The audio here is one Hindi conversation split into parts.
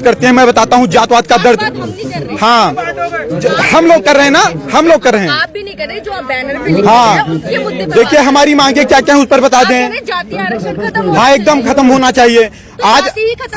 करते हैं। मैं बताता हूँ जातवाद का दर्द। हाँ, हम लोग कर रहे हैं ना, हम लोग कर रहे हैं। आप भी नहीं कर रहे, जो आप बैनर पे लिखे हाँ, हैं उसके मुद्दे पर देखिए हमारी मांगे क्या क्या है उस पर बता दें। जातीय आरक्षण खत्म, हाँ एकदम खत्म होना चाहिए आज।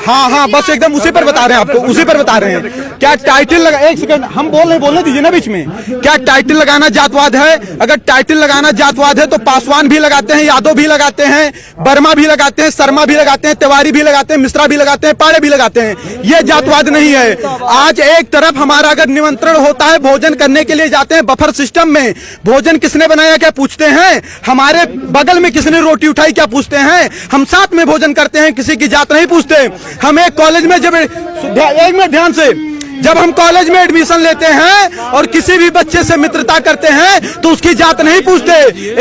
हाँ हाँ, बस एकदम उसी पर बता रहे हैं आपको, उसी पर बता रहे हैं। क्या टाइटल लगा, एक सेकंड हम बोलने दीजिए ना बीच में। क्या टाइटल लगाना जातवाद है? अगर टाइटल लगाना जातवाद है तो पासवान भी लगाते हैं, यादव भी लगाते हैं, वर्मा भी लगाते हैं, शर्मा भी लगाते हैं, तिवारी भी लगाते हैं, मिश्रा भी लगाते हैं, पाड़े भी लगाते हैं। ये जातवाद नहीं है। आज एक तरफ हमारा अगर निमंत्रण होता है, भोजन करने के लिए जाते हैं बफर सिस्टम में, भोजन किसने बनाया क्या पूछते हैं, हमारे बगल में किसने रोटी उठाई क्या पूछते हैं, हम साथ में भोजन करते हैं, किसी की जात नहीं पूछते। हम एक कॉलेज में जब एक मिनट ध्यान से, जब हम कॉलेज में एडमिशन लेते हैं और किसी भी बच्चे से मित्रता करते हैं तो उसकी जात नहीं पूछते।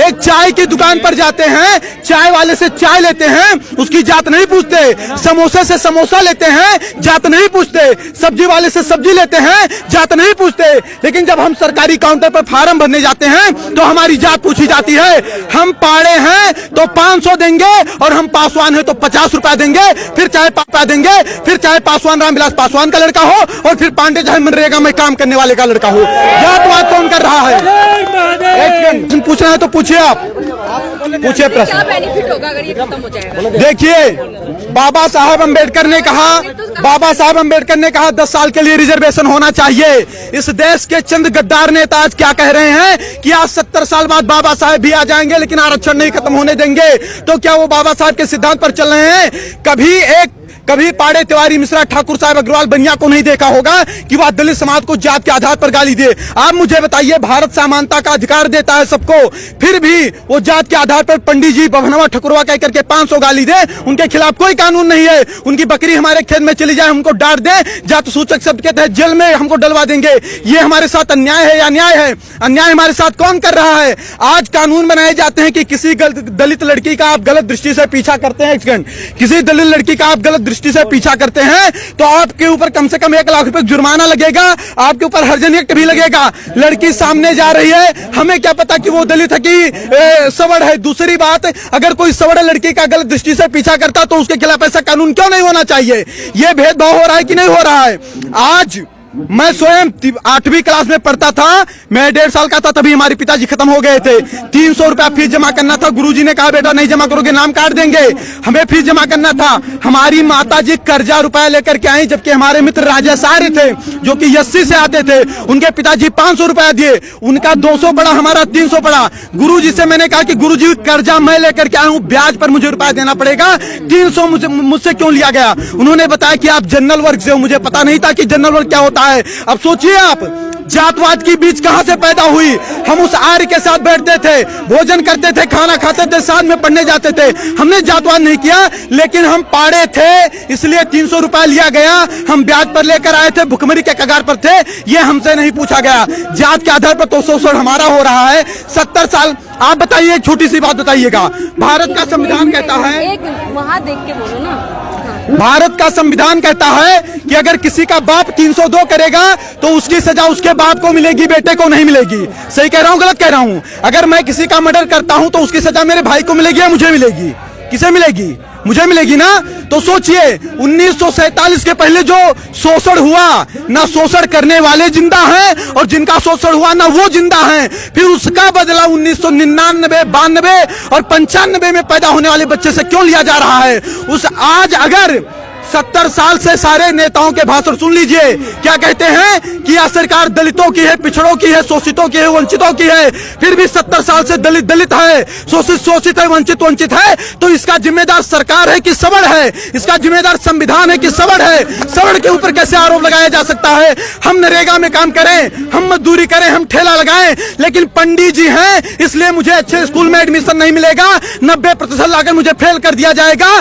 एक चाय की दुकान पर जाते हैं, चाय वाले से चाय लेते हैं, उसकी जात नहीं पूछते। समोसे से समोसा लेते हैं, जात नहीं पूछते। सब्जी वाले से सब्जी लेते हैं, जात नहीं पूछते। लेकिन जब हम सरकारी काउंटर पर फार्म भरने जाते हैं तो हमारी जात पूछी जाती है। हम पाड़े हैं तो 500 देंगे और हम पासवान है तो 50 रुपया देंगे, फिर चाहे पापा देंगे, फिर चाहे पासवान रामविलास पासवान का लड़का हो और फिर पांडे चाहे मनरेगा में काम करने वाले का लड़का हो। जातवाद कौन कर रहा है? पूछना है तो पूछिए, आप पूछिए प्रश्न। क्या बेनिफिट होगा अगर ये खत्म हो जाएगा? देखिए बाबा साहब अम्बेडकर ने कहा 10 साल के लिए रिजर्वेशन होना चाहिए। इस देश के चंद गद्दार नेता आज क्या कह रहे हैं कि आज 70 साल बाद बाबा साहब भी आ जाएंगे लेकिन आरक्षण नहीं खत्म होने देंगे। तो क्या वो बाबा साहब के सिद्धांत पर चल रहे हैं? कभी पाड़े, तिवारी, मिश्रा, ठाकुर साहब, अग्रवाल, बनिया को नहीं देखा होगा कि वह दलित समाज को जात के आधार पर गाली दे। आप मुझे बताइए, भारत समानता का अधिकार देता है सबको, फिर भी वो जात के आधार पर पंडित जी बभनवा ठकुरवा कह करके 500 गाली दे, उनके खिलाफ कोई कानून नहीं है। उनकी बकरी हमारे खेत में चली जाए, हमको डांट दे, जात सूचक शब्द के तहत जेल में हमको डलवा देंगे। ये हमारे साथ अन्याय है या न्याय है? अन्याय हमारे साथ कौन कर रहा है? आज कानून बनाए जाते हैं कि किसी दलित लड़की का आप गलत दृष्टि से पीछा करते हैं, किसी दलित लड़की का आप गलत दृष्टि से पीछा करते हैं तो आपके ऊपर कम से कम 1 लाख रुपए जुर्माना लगेगा, आपके ऊपर हर्जन एक्ट भी लगेगा। लड़की सामने जा रही है, हमें क्या पता कि वो दलित है कि सवर्ण है। दूसरी बात, अगर कोई सवर्ण लड़की का गलत दृष्टि से पीछा करता तो उसके खिलाफ ऐसा कानून क्यों नहीं होना चाहिए? ये भेदभाव हो रहा है कि नहीं हो रहा है? आज मैं स्वयं 8वीं क्लास में पढ़ता था, मैं 1.5 साल का था, तभी हमारे पिताजी खत्म हो गए थे। 300 रुपया फीस जमा करना था, गुरुजी ने कहा बेटा नहीं जमा करोगे नाम काट देंगे। हमें फीस जमा करना था। हमारी माताजी कर्जा रुपया लेकर के आई, जबकि हमारे मित्र राजेश आर्य थे जो कि 80 से आते थे, उनके पिताजी 500 रुपया दिए, उनका 200 पड़ा, हमारा 300 पड़ा। गुरुजी से मैंने कहा कि गुरुजी कर्जा मैं लेकर के आया हूँ, ब्याज पर मुझे रुपया देना पड़ेगा, 300 मुझसे क्यों लिया गया? उन्होंने बताया कि आप जनरल वर्ग से हो। मुझे पता नहीं था कि जनरल वर्ग क्या होता है। अब सोचिए आप, जातवाद की बीज कहां से पैदा हुई? हम उस आर्य के साथ बैठते थे, भोजन करते थे, खाना खाते थे, साथ में पढ़ने जाते थे। हमने जातवाद नहीं किया, लेकिन हम पाड़े थे इसलिए 300 रुपया लिया गया, हम ब्याज पर लेकर आए थे, भुखमरी के कगार पर थे, ये हमसे नहीं पूछा गया। जात के आधार पर तो शोषण हमारा हो रहा है 70 साल। आप बताइए, एक छोटी सी बात बताइएगा, भारत का संविधान कहता है, एक वहां देख के बोलो ना, भारत का संविधान कहता है कि अगर किसी का बाप 302 करेगा तो उसकी सजा उसके बाप को मिलेगी, बेटे को नहीं मिलेगी। सही कह रहा हूं, गलत कह रहा हूं? अगर मैं किसी का मर्डर करता हूं तो उसकी सजा मेरे भाई को मिलेगी या मुझे मिलेगी? किसे मिलेगी? मुझे मिलेगी ना। तो सोचिए 1947 के पहले जो शोषण हुआ, ना शोषण करने वाले जिंदा हैं और जिनका शोषण हुआ ना वो जिंदा हैं। फिर उसका बदला 1999, 92 और 95 में पैदा होने वाले बच्चे से क्यों लिया जा रहा है? आज अगर 70 साल से सारे नेताओं के भाषण सुन लीजिए, क्या कहते हैं कि यह सरकार दलितों की है, पिछड़ों की है, शोषितों की है, वंचितों की है। फिर भी 70 साल से दलित दलित है, शोषित शोषित है, वंचित वंचित है। तो इसका जिम्मेदार सरकार है कि सवर्ण है? इसका जिम्मेदार संविधान है कि सवर्ण है? सवर्ण के ऊपर कैसे आरोप लगाया जा सकता है? हम नरेगा में काम करें, हम मजदूरी करें, हम ठेला लगाएं, लेकिन पंडित जी हैं इसलिए मुझे अच्छे स्कूल में एडमिशन नहीं मिलेगा, 90% लाकर मुझे फेल कर दिया जाएगा।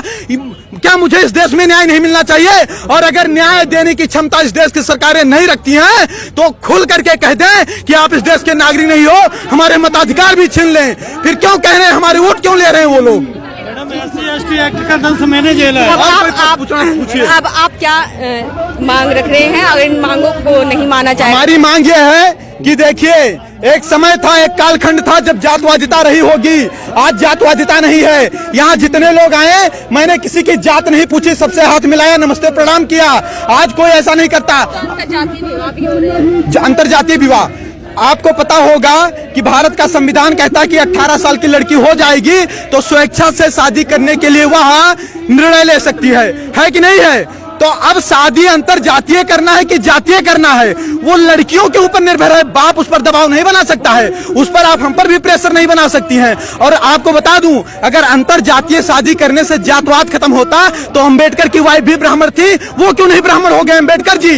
क्या मुझे इस देश में न्याय नहीं मिलना चाहिए? और अगर न्याय देने की क्षमता इस देश की सरकारें नहीं रखती हैं तो खुल करके कह दें कि आप इस देश के नागरिक नहीं हो, हमारे मताधिकार भी छीन लें। फिर क्यों कह रहे हैं, हमारे वोट क्यों ले रहे हैं वो लोग? SC/ST एक्ट का 10 महीने जेल है। अब आप क्या मांग रख रहे हैं? अगर इन मांगों को नहीं माना जाए, हमारी मांग यह है कि देखिए एक समय था, एक कालखंड था जब जातवादिता रही होगी, आज जातवादिता नहीं है। यहाँ जितने लोग आए मैंने किसी की जात नहीं पूछी, सबसे हाथ मिलाया, नमस्ते प्रणाम किया। आज कोई ऐसा नहीं करता। अंतरजातीय विवाह, आपको पता होगा कि भारत का संविधान कहता है कि 18 साल की लड़की हो जाएगी तो स्वेच्छा से शादी करने के लिए वह निर्णय ले सकती है कि नहीं है? तो अब शादी अंतरजातीय करना है कि जातीय करना है, वो लड़कियों के ऊपर निर्भर है। बाप उस पर दबाव नहीं बना सकता है, उस पर आप हम पर भी प्रेशर नहीं बना सकती हैं। और आपको बता दूं, अगर अंतरजातीय शादी करने से जातवाद खत्म होता तो अंबेडकर की वाइफ भी ब्राह्मण थी, वो क्यों नहीं ब्राह्मण हो गए अंबेडकर जी?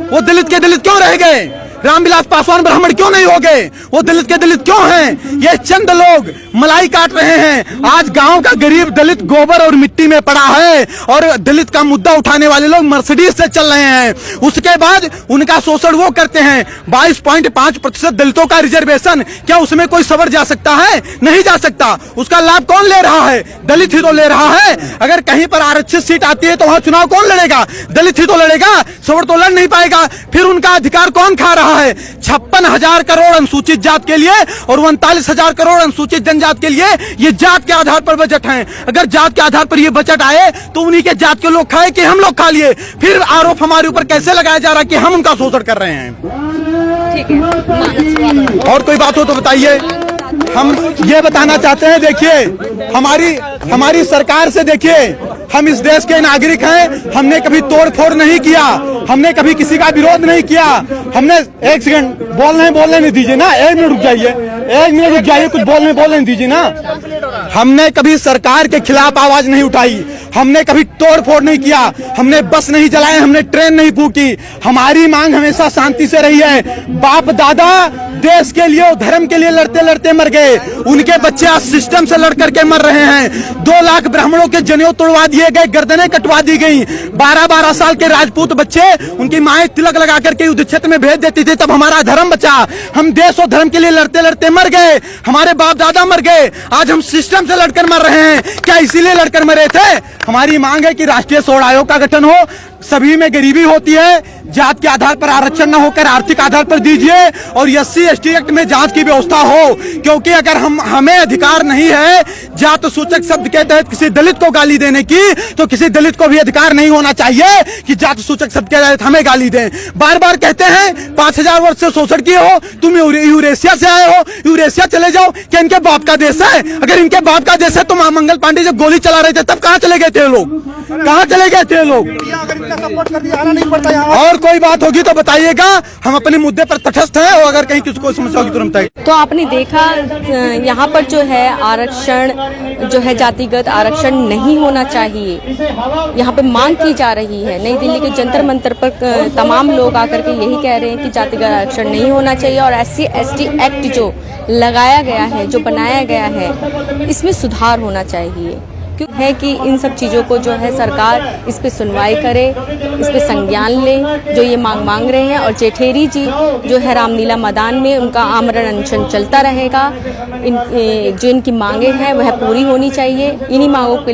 वो दलित के दलित क्यों रह गए? रामविलास पासवान ब्राह्मण क्यों नहीं हो गए? वो दलित के दलित क्यों हैं? ये चंद लोग मलाई काट रहे हैं। आज गांव का गरीब दलित गोबर और मिट्टी में पड़ा है और दलित का मुद्दा उठाने वाले लोग मर्सिडीज से चल रहे हैं। उसके बाद उनका शोषण वो करते हैं। 22.5% दलितों का रिजर्वेशन, क्या उसमें कोई सवर जा सकता है? नहीं जा सकता। उसका लाभ कौन ले रहा है? दलित ही तो ले रहा है। अगर कहीं पर आरक्षित सीट आती है तो वहां चुनाव कौन लड़ेगा? दलित ही तो लड़ेगा, सवर तो लड़ नहीं पाएगा। फिर उनका अधिकार कौन खा रहा है? 56,000 करोड़ अनुसूचित जात के लिए और 39,000 करोड़ अनुसूचित जनजात के लिए ये जात के आधार पर बजट है। अगर जात के आधार पर ये बजट आए तो उन्हीं के जात के लोग खाए कि हम लोग खा लिए? फिर आरोप हमारे ऊपर कैसे लगाया जा रहा है कि हम उनका शोषण कर रहे हैं? ठीक है, और कोई बात हो तो बताइए। हम ये बताना चाहते हैं, देखिए हमारी सरकार से, देखिए हम इस देश के नागरिक हैं, हमने कभी तोड़ फोड़ नहीं किया, हमने कभी किसी का विरोध नहीं किया। हमने, एक सेकंड बोलने नहीं दीजिए ना, 1 मिनट रुक जाइए, 1 मिनट रुक जाइए, कुछ बोलने दीजिए ना। हमने कभी सरकार के खिलाफ आवाज नहीं उठाई, हमने कभी तोड़ फोड़ नहीं किया, हमने बस नहीं जलाए, हमने ट्रेन नहीं फूकी। हमारी मांग हमेशा शांति से रही है। बाप दादा देश के लिए, धर्म के लिए लड़ते लड़ते मर गए, उनके बच्चे आज सिस्टम से लड़ करके मर रहे हैं। 2 लाख ब्राह्मणों के जनेऊ तोड़वा दिए गए, गर्दनें कटवा दी गई। 12-12 साल के राजपूत बच्चे, उनकी माएं तिलक लगा करके युद्ध क्षेत्र में भेज देती थी, तब हमारा धर्म बचा। हम देश और धर्म के लिए लड़ते लड़ते मर गए, हमारे बाप दादा मर गए, आज हम सिस्टम से लड़कर मर रहे हैं। क्या इसीलिए लड़कर मरे थे? हमारी मांग है कि राष्ट्रीय सोड़ आयोग का गठन हो, सभी में गरीबी होती है, जात के आधार पर आरक्षण न होकर आर्थिक आधार पर दीजिए और SC/ST एक्ट में जांच की व्यवस्था हो। क्योंकि अगर हमें अधिकार नहीं है जात सूचक शब्द के तहत किसी दलित को गाली देने की, तो किसी दलित को भी अधिकार नहीं होना चाहिए कि जात सूचक शब्द के तहत हमें गाली दें। बार बार कहते हैं 5000 वर्ष से शोषण किए हो, तुम यूरेशिया से आए हो, यूरेशिया चले जाओ। क्या इनके बाप का देश है? अगर इनके बाप का देश है तो मंगल पांडे जब गोली चला रहे थे तब कहाँ चले गए थे लोग? कहाँ चले गए थे लोग? सपोर्ट कर दिया, आना नहीं पड़ता यहाँ। और कोई बात होगी तो बताइएगा, हम अपने मुद्दे पर तटस्थ हैं और अगर कहीं किसी को समस्या होगी तुरंत बताइए। तो आपने देखा यहाँ पर जो है आरक्षण जो है जातिगत आरक्षण नहीं होना चाहिए, यहाँ पे मांग की जा रही है। नई दिल्ली के जंतर मंतर पर तमाम लोग आकर के यही कह रहे हैं कि जातिगत आरक्षण नहीं होना चाहिए और SC/ST एक्ट जो लगाया गया है, जो बनाया गया है, इसमें सुधार होना चाहिए। क्यों है कि इन सब चीज़ों को जो है सरकार इस पे सुनवाई करे, इस पे संज्ञान ले, जो ये मांग रहे हैं। और जेठेरी जी जो है रामलीला मैदान में उनका आमरण अनशन चलता रहेगा। जो इनकी मांगे हैं वह पूरी होनी चाहिए। इन्हीं मांगों के